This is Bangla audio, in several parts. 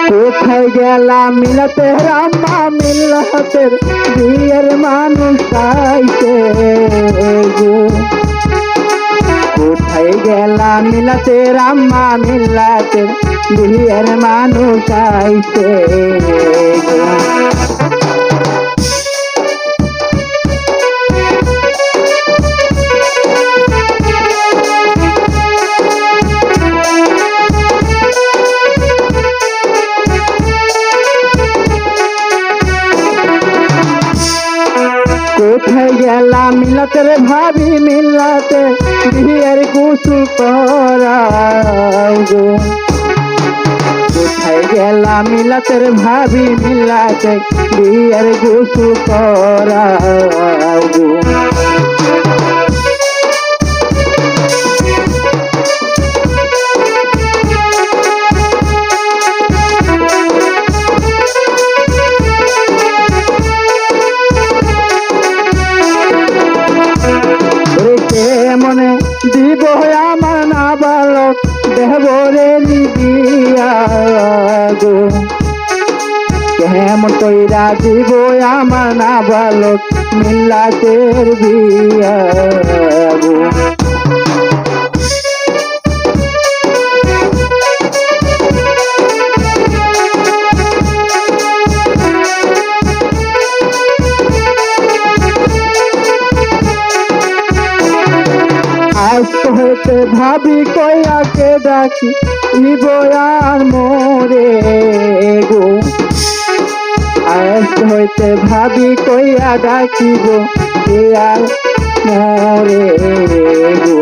কোথায় গেলা মিলাতে রাম্মা মিল্লাতের বিয়ের মানুষ আইছে গো। কোথায় গেলা মিলাতে রাম্মা মিল্লাতের বিয়ের মানুষ আইছে গো। কোথায় গেলা মিলাতের ভাবি মিলাতে বিয়ের কুসু করাও গো। কোথায় গেলা মিলাতের ভাবি মিলাতে বিয়ের কুসু করাও গো। মনে দিব আমার না বালক দেহবরে বিয়া গো। কেমন কইরা দিব আমার না বালক মিল্লাতের বিয়া গো। হইতে ভাবি কয়াকে ডাকি নিব আর মোরে গো। আজ হইতে ভাবি কইয়া ডাকিব আর মোরে গো।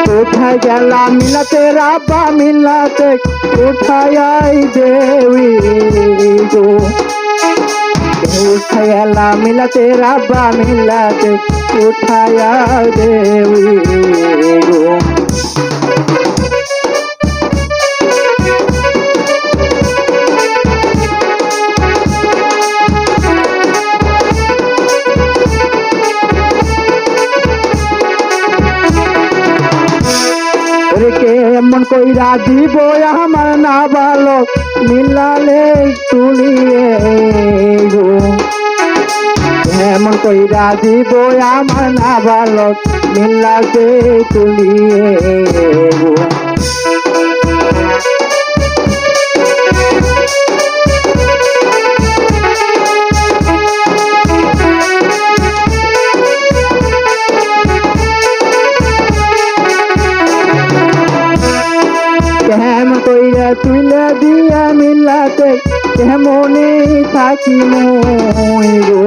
কোথায় গেলা মিলাতে রাব্বা মিলাতে কোথায় আই দেবী গো। কোথায় গেলা মিলাতে রাব্বা মিলাতে কোথায় আই দেবী গো। কেমন কইরা দিব আমার না বালক মিলালে তুলিয়ে গো। কেমন কইরা দিব আমার না বালক মিলাতে তুলিয়ে গো। কেমন কইরা তুইলা দিয়া মিলাতে কেমনে থাকি মই গো।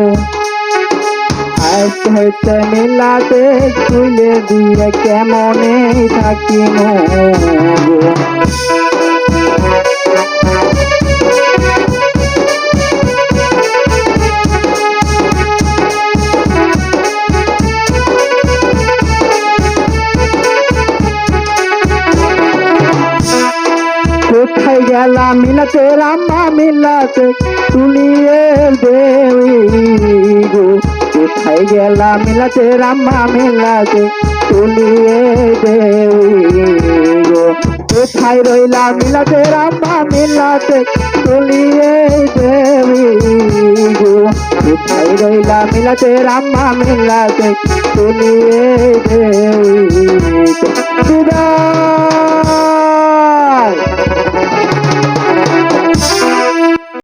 আজ হইতে মিলাতে তুইলে দিয়া কেমনে থাকি গো। কোথায় গেলা মিলাতে রাম্মা মিলাতে তুলিয়ে দেবী গো। কোথায় গেলা মিলাতে রাম্মা মিলাতে তুলিয়ে দেবী গো। কোথায় রইলা মিলাতে রাম্মা মিলাতে তুলিয়ে দেবী গো। কোথায় রইলা মিলাতে রাম্মা মিলাতে তুলিয়ে দেবী গো।